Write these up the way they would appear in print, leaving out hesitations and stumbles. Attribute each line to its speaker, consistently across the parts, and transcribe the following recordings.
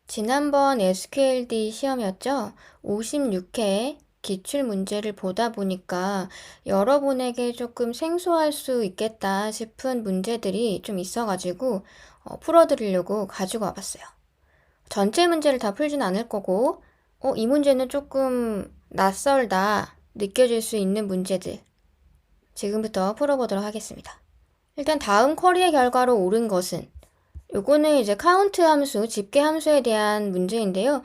Speaker 1: 지난번 SQLD 시험이었죠? 56회 기출 문제를 보다 보니까 여러분에게 조금 생소할 수 있겠다 싶은 문제들이 좀 있어가지고 풀어드리려고 가지고 와봤어요. 전체 문제를 다 풀진 않을 거고, 이 문제는 조금 낯설다 느껴질 수 있는 문제들 지금부터 풀어보도록 하겠습니다. 일단 다음 쿼리의 결과로 옳은 것은 요거는 이제 카운트 함수, 집계 함수에 대한 문제인데요.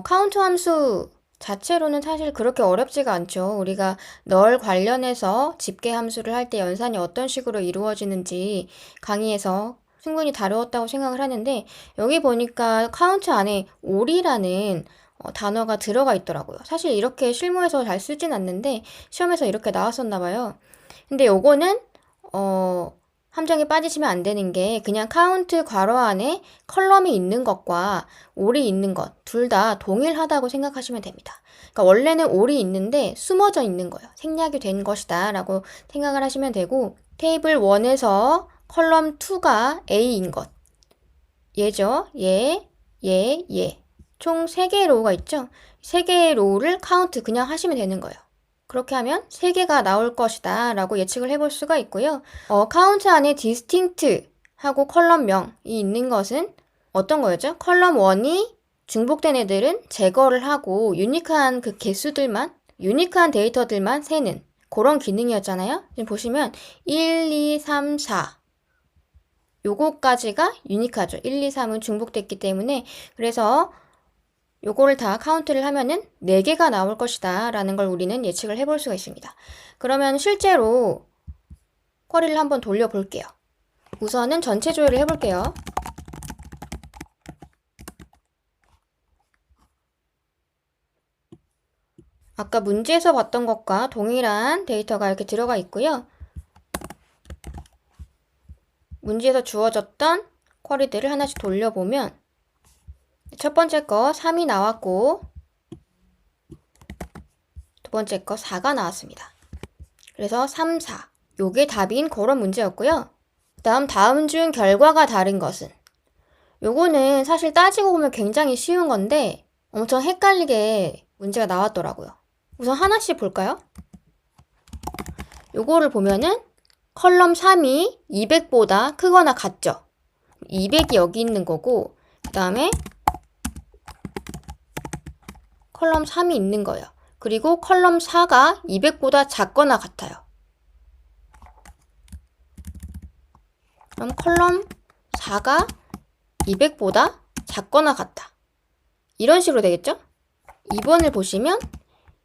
Speaker 1: 카운트 함수 자체로는 사실 그렇게 어렵지가 않죠. 우리가 널 관련해서 집계 함수를 할 때 연산이 어떤 식으로 이루어지는지 강의에서 충분히 다루었다고 생각을 하는데 여기 보니까 카운트 안에 올이라는 단어가 들어가 있더라고요. 사실 이렇게 실무에서 잘 쓰진 않는데 시험에서 이렇게 나왔었나 봐요. 근데 요거는 함정에 빠지시면 안 되는 게 그냥 카운트 괄호 안에 컬럼이 있는 것과 올이 있는 것 둘 다 동일하다고 생각하시면 됩니다. 그러니까 원래는 올이 있는데 숨어져 있는 거예요. 생략이 된 것이다 라고 생각을 하시면 되고 테이블 1에서 컬럼 2가 A인 것 얘죠. 얘, 얘, 얘. 총 3개의 로우가 있죠. 3개의 로우를 카운트 그냥 하시면 되는 거예요. 그렇게 하면 3개가 나올 것이다 라고 예측을 해볼 수가 있고요. 카운트 안에 distinct 하고 컬럼명이 있는 것은 어떤 거였죠? 컬럼 1이 중복된 애들은 제거를 하고 유니크한 그 개수들만, 유니크한 데이터들만 세는 그런 기능이었잖아요. 지금 보시면 1, 2, 3, 4 요거까지가 유니크하죠. 1, 2, 3은 중복됐기 때문에 그래서 요거를 다 카운트를 하면은 4개가 나올 것이다 라는 걸 우리는 예측을 해볼 수가 있습니다. 그러면 실제로 쿼리를 한번 돌려볼게요. 우선은 전체 조회를 해볼게요. 아까 문제에서 봤던 것과 동일한 데이터가 이렇게 들어가 있고요. 문제에서 주어졌던 쿼리들을 하나씩 돌려보면 첫 번째 거 3이 나왔고 두 번째 거 4가 나왔습니다. 그래서 3, 4 요게 답인 그런 문제였고요. 다음 중 결과가 다른 것은 요거는 사실 따지고 보면 굉장히 쉬운 건데 엄청 헷갈리게 문제가 나왔더라고요. 우선 하나씩 볼까요? 요거를 보면은 컬럼 3이 200보다 크거나 같죠? 200이 여기 있는 거고 그 다음에 컬럼 3이 있는 거예요. 그리고 컬럼 4가 200보다 작거나 같아요. 그럼 컬럼 4가 200보다 작거나 같다. 이런 식으로 되겠죠? 2번을 보시면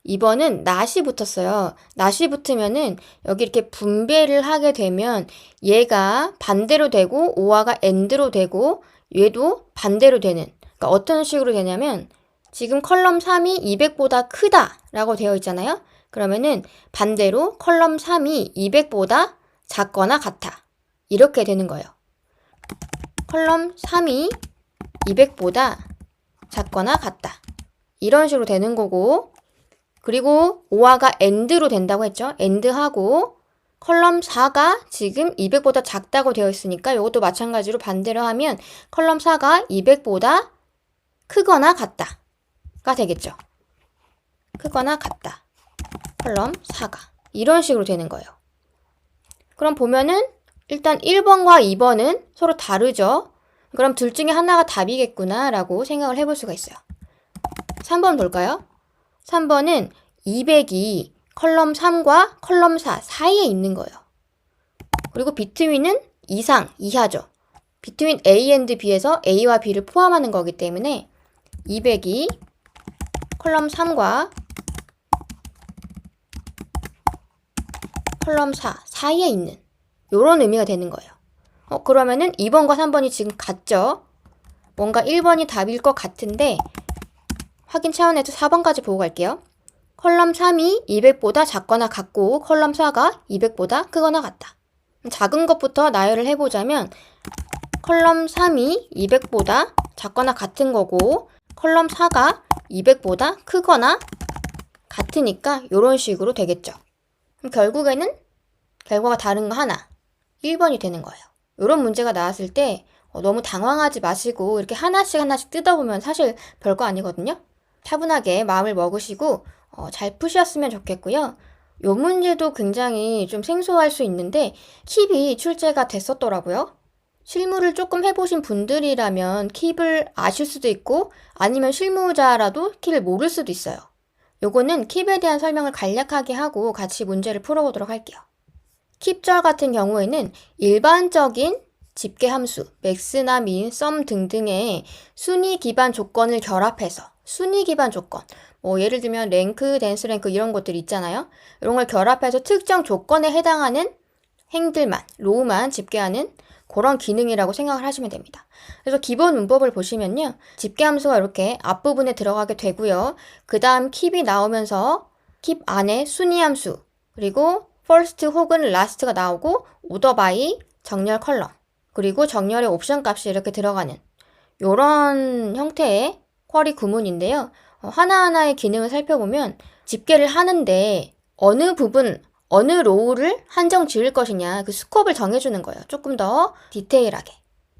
Speaker 1: 2번은 not이 붙었어요. not이 붙으면은 여기 이렇게 분배를 하게 되면 얘가 반대로 되고 오화가 and로 되고 얘도 반대로 되는 그러니까 어떤 식으로 되냐면 지금 컬럼 3이 200보다 크다 라고 되어 있잖아요. 그러면은 반대로 컬럼 3이 200보다 작거나 같아. 이렇게 되는 거예요. 컬럼 3이 200보다 작거나 같다. 이런 식으로 되는 거고 그리고 오화가 and로 된다고 했죠. and하고 컬럼 4가 지금 200보다 작다고 되어 있으니까 이것도 마찬가지로 반대로 하면 컬럼 4가 200보다 크거나 같다가 되겠죠. 크거나 같다. 컬럼 4가. 이런 식으로 되는 거예요. 그럼 보면은 일단 1번과 2번은 서로 다르죠. 그럼 둘 중에 하나가 답이겠구나 라고 생각을 해볼 수가 있어요. 3번 볼까요? 3번은 200이 컬럼 3과 컬럼 4 사이에 있는 거예요. 그리고 between은 이하죠. between A and B에서 A와 B를 포함하는 거기 때문에 200이 컬럼 3과 컬럼 4 사이에 있는 요런 의미가 되는 거예요. 그러면은 2번과 3번이 지금 같죠? 뭔가 1번이 답일 것 같은데 확인 차원에서 4번까지 보고 갈게요. 컬럼 3이 200보다 작거나 같고 컬럼 4가 200보다 크거나 같다. 작은 것부터 나열을 해보자면 컬럼 3이 200보다 작거나 같은 거고 컬럼 4가 200보다 크거나 같으니까 이런 식으로 되겠죠. 그럼 결국에는 결과가 다른 거 하나 1번이 되는 거예요. 이런 문제가 나왔을 때 너무 당황하지 마시고 이렇게 하나씩 하나씩 뜯어보면 사실 별거 아니거든요. 차분하게 마음을 먹으시고 잘 푸셨으면 좋겠고요. 요 문제도 굉장히 좀 생소할 수 있는데 킵이 출제가 됐었더라고요. 실무를 조금 해보신 분들이라면 킵을 아실 수도 있고 아니면 실무자라도 킵을 모를 수도 있어요. 요거는 킵에 대한 설명을 간략하게 하고 같이 문제를 풀어보도록 할게요. 킵절 같은 경우에는 일반적인 집계 함수, max나 min, sum 등등의 순위 기반 조건을 결합해서 순위 기반 조건, 예를 들면 랭크, 댄스 랭크 이런 것들 있잖아요. 이런 걸 결합해서 특정 조건에 해당하는 행들만, 로우만 집계하는 그런 기능이라고 생각을 하시면 됩니다. 그래서 기본 문법을 보시면요. 집계 함수가 이렇게 앞부분에 들어가게 되고요. 그 다음 킵이 나오면서 킵 안에 순위 함수, 그리고 first 혹은 last가 나오고 order by, 정렬 컬럼, 그리고 정렬의 옵션 값이 이렇게 들어가는 이런 형태의 쿼리 구문인데요. 하나하나의 기능을 살펴보면 집계를 하는데 어느 부분, 어느 로우를 한정 지을 것이냐 그 스코프를 정해주는 거예요. 조금 더 디테일하게.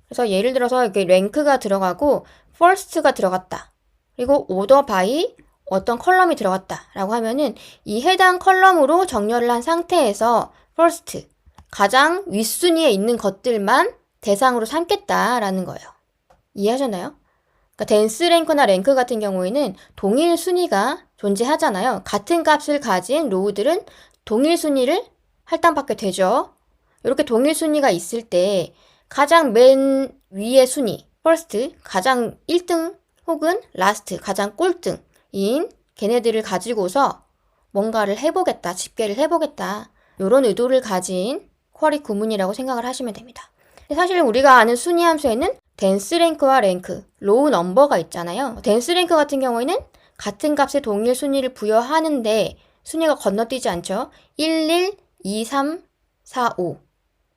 Speaker 1: 그래서 예를 들어서 이렇게 랭크가 들어가고 first가 들어갔다. 그리고 order by 어떤 컬럼이 들어갔다 라고 하면은 이 해당 컬럼으로 정렬을 한 상태에서 first 가장 윗순위에 있는 것들만 대상으로 삼겠다라는 거예요. 이해하셨나요? 그러니까 댄스 랭크나 랭크 같은 경우에는 동일 순위가 존재하잖아요. 같은 값을 가진 로우들은 동일 순위를 할당받게 되죠. 이렇게 동일 순위가 있을 때 가장 맨 위의 순위, first, 가장 1등 혹은 last, 가장 꼴등인 걔네들을 가지고서 뭔가를 해보겠다, 집계를 해보겠다. 이런 의도를 가진 쿼리 구문이라고 생각을 하시면 됩니다. 사실 우리가 아는 순위 함수에는 댄스 랭크와 랭크, 로우 넘버가 있잖아요. 댄스 랭크 같은 경우에는 같은 값에 동일 순위를 부여하는데 순위가 건너뛰지 않죠. 1, 1, 2, 3, 4, 5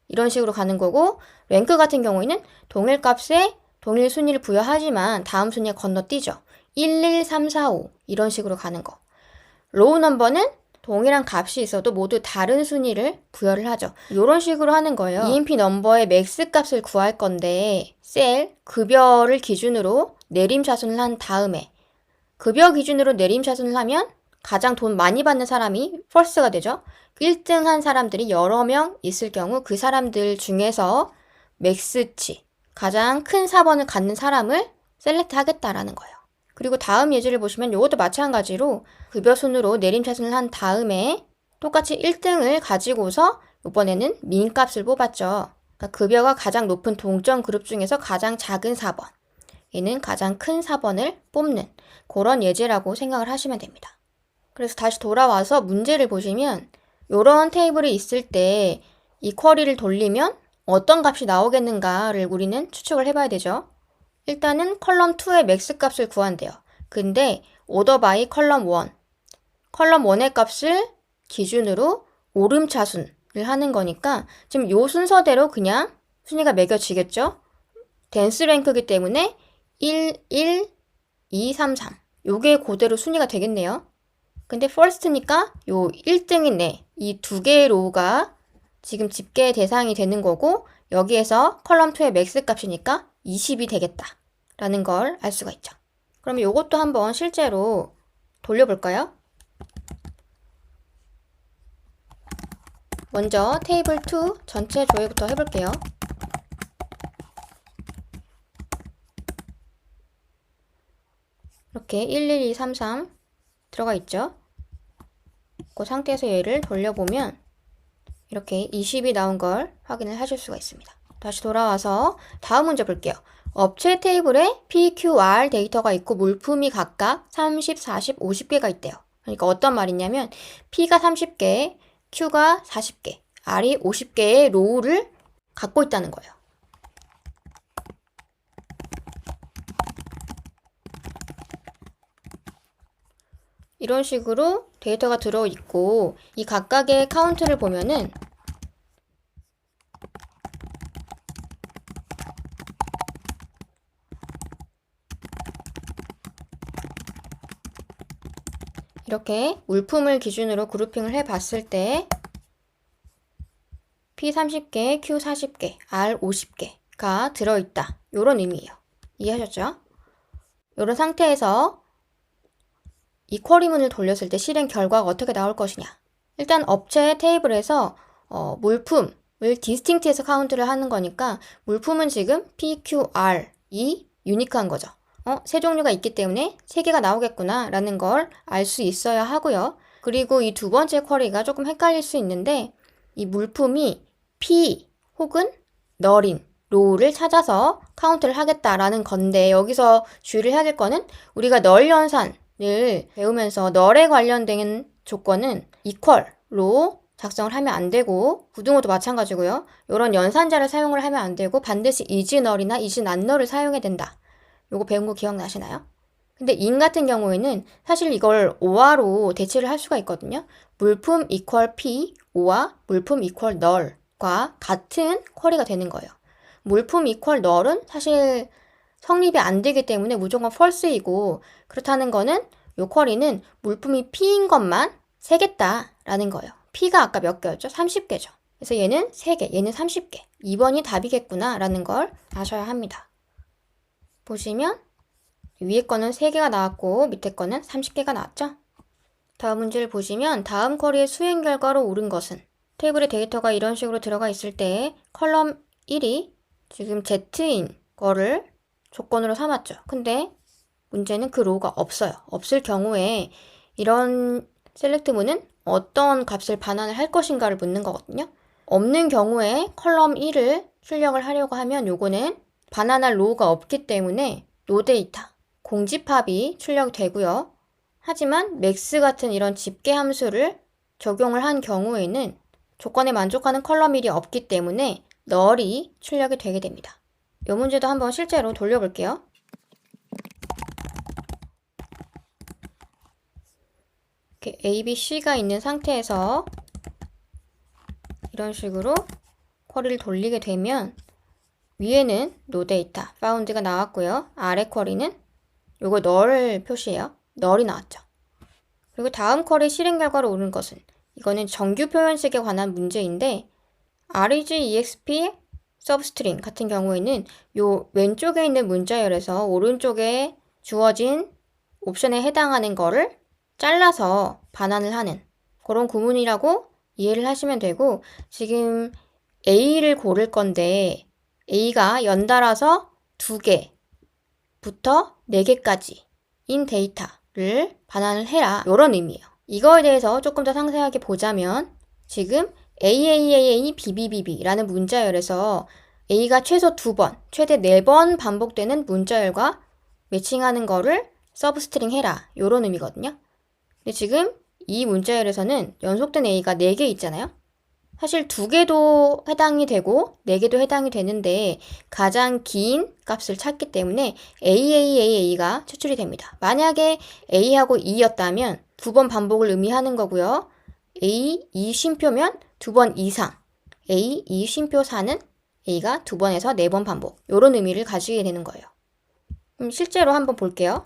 Speaker 1: 이런 식으로 가는 거고 랭크 같은 경우에는 동일 값에 동일 순위를 부여하지만 다음 순위가 건너뛰죠. 1, 1, 3, 4, 5 이런 식으로 가는 거. 로우 넘버는 동일한 값이 있어도 모두 다른 순위를 부여를 하죠. 이런 식으로 하는 거예요. EMP 넘버의 맥스 값을 구할 건데 셀, 급여를 기준으로 내림차순을 한 다음에 급여 기준으로 내림차순을 하면 가장 돈 많이 받는 사람이 first가 되죠. 1등 한 사람들이 여러 명 있을 경우 그 사람들 중에서 맥스치, 가장 큰 4번을 갖는 사람을 셀렉트 하겠다라는 거예요. 그리고 다음 예제를 보시면 이것도 마찬가지로 급여 순으로 내림차순을 한 다음에 똑같이 1등을 가지고서 이번에는 민 값을 뽑았죠. 그러니까 급여가 가장 높은 동점 그룹 중에서 가장 작은 4번, 얘는 가장 큰 4번을 뽑는 그런 예제라고 생각을 하시면 됩니다. 그래서 다시 돌아와서 문제를 보시면 이런 테이블이 있을 때 이 쿼리를 돌리면 어떤 값이 나오겠는가를 우리는 추측을 해봐야 되죠. 일단은 컬럼 2의 맥스 값을 구한대요. 근데 order by 컬럼 1. 컬럼 1의 값을 기준으로 오름차순을 하는 거니까 지금 요 순서대로 그냥 순위가 매겨지겠죠. 댄스 랭크이기 때문에 1, 1, 2, 3, 3. 요게 그대로 순위가 되겠네요. 근데 first니까 요 1등인 이 두 개의 로우가 지금 집계 대상이 되는 거고 여기에서 컬럼 2의 맥스 값이니까 20이 되겠다 라는 걸 알 수가 있죠. 그러면 요것도 한번 실제로 돌려볼까요? 먼저 테이블 2 전체 조회부터 해볼게요. 이렇게 1, 1, 2, 3, 3 들어가 있죠. 그 상태에서 얘를 돌려보면 이렇게 20이 나온 걸 확인을 하실 수가 있습니다. 다시 돌아와서 다음 문제 볼게요. 업체 테이블에 P, Q, R 데이터가 있고 물품이 각각 30, 40, 50개가 있대요. 그러니까 어떤 말이냐면 P가 30개, Q가 40개, R이 50개의 로우를 갖고 있다는 거예요. 이런 식으로 데이터가 들어있고 이 각각의 카운트를 보면은 이렇게 물품을 기준으로 그룹핑을 해봤을 때 P 30개, Q 40개, R 50개 가 들어있다. 요런 의미예요. 이해하셨죠? 요런 상태에서 이 쿼리문을 돌렸을 때 실행 결과가 어떻게 나올 것이냐. 일단 업체 테이블에서 물품을 디스팅트해서 카운트를 하는 거니까 물품은 지금 PQR이 유니크한 거죠. 세 종류가 있기 때문에 세 개가 나오겠구나 라는 걸 알 수 있어야 하고요. 그리고 이 두 번째 쿼리가 조금 헷갈릴 수 있는데 이 물품이 P 혹은 널인 로우를 찾아서 카운트를 하겠다라는 건데 여기서 주의를 해야 될 거는 우리가 널 연산을 배우면서 널에 관련된 조건은 equal로 작성을 하면 안 되고 부등호도 마찬가지고요. 이런 연산자를 사용을 하면 안 되고 반드시 is null이나 is not null을 사용해야 된다. 요거 배운 거 기억나시나요? 근데 in 같은 경우에는 사실 이걸 or로 대체를 할 수가 있거든요. 물품 equal p, or와 물품 equal null과 같은 쿼리가 되는 거예요. 물품 equal null은 사실 성립이 안 되기 때문에 무조건 false이고 그렇다는 거는 요 쿼리는 물품이 p인 것만 세겠다라는 거예요. p가 아까 몇 개였죠? 30개죠. 그래서 얘는 3개, 얘는 30개. 2번이 답이겠구나 라는 걸 아셔야 합니다. 보시면 위에 거는 3개가 나왔고 밑에 거는 30개가 나왔죠? 다음 문제를 보시면 다음 쿼리의 수행 결과로 옳은 것은 테이블에 데이터가 이런 식으로 들어가 있을 때 컬럼 1이 지금 Z인 거를 조건으로 삼았죠. 근데 문제는 그 로우가 없어요. 없을 경우에 이런 셀렉트문은 어떤 값을 반환을 할 것인가를 묻는 거거든요. 없는 경우에 컬럼 1을 출력을 하려고 하면 요거는 반환할 로우가 없기 때문에 노데이터, 공집합이 출력이 되고요. 하지만 맥스 같은 이런 집계 함수를 적용을 한 경우에는 조건에 만족하는 컬럼 1이 없기 때문에 널이 출력이 되게 됩니다. 이 문제도 한번 실제로 돌려볼게요. 이렇게 A, B, C가 있는 상태에서 이런 식으로 쿼리를 돌리게 되면 위에는 no data, found가 나왔고요. 아래 쿼리는 요거 null을 표시해요. null이 나왔죠. 그리고 다음 쿼리 실행 결과로 오른 것은 이거는 정규 표현식에 관한 문제인데 REG, EXP, substring 같은 경우에는 요 왼쪽에 있는 문자열에서 오른쪽에 주어진 옵션에 해당하는 거를 잘라서 반환을 하는 그런 구문이라고 이해를 하시면 되고 지금 A를 고를 건데 A가 연달아서 2개부터 4개까지 인 데이터를 반환을 해라 이런 의미예요. 이거에 대해서 조금 더 상세하게 보자면 지금 AAAA BBBB라는 문자열에서 A가 최소 2번, 최대 4번 반복되는 문자열과 매칭하는 거를 서브스트링 해라 이런 의미거든요. 근데 지금 이 문자열에서는 연속된 A가 4개 있잖아요. 사실 2개도 해당이 되고 4개도 해당이 되는데 가장 긴 값을 찾기 때문에 AAAA가 추출이 됩니다. 만약에 A하고 E였다면 2번 반복을 의미하는 거고요. A, E 쉼표면 2번 이상, A, E 쉼표 4는 A가 2번에서 4번 반복 이런 의미를 가지게 되는 거예요. 그럼 실제로 한번 볼게요.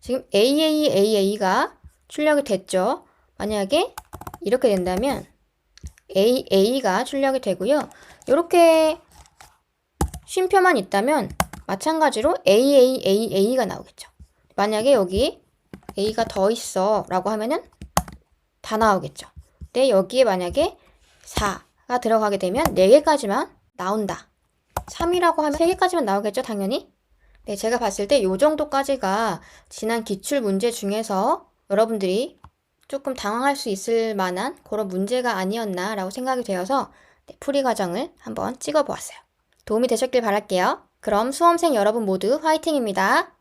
Speaker 1: 지금 AAAA가 출력이 됐죠. 만약에 이렇게 된다면 AA가 출력이 되고요. 이렇게 쉼표만 있다면 마찬가지로 AAAA가 나오겠죠. 만약에 여기 A가 더 있어 라고 하면은 다 나오겠죠. 근데 여기에 만약에 4가 들어가게 되면 4개까지만 나온다. 3이라고 하면 3개까지만 나오겠죠, 당연히. 네, 제가 봤을 때 이 정도까지가 지난 기출 문제 중에서 여러분들이 조금 당황할 수 있을 만한 그런 문제가 아니었나 라고 생각이 되어서 풀이 과정을 한번 찍어 보았어요. 도움이 되셨길 바랄게요. 그럼 수험생 여러분 모두 화이팅입니다.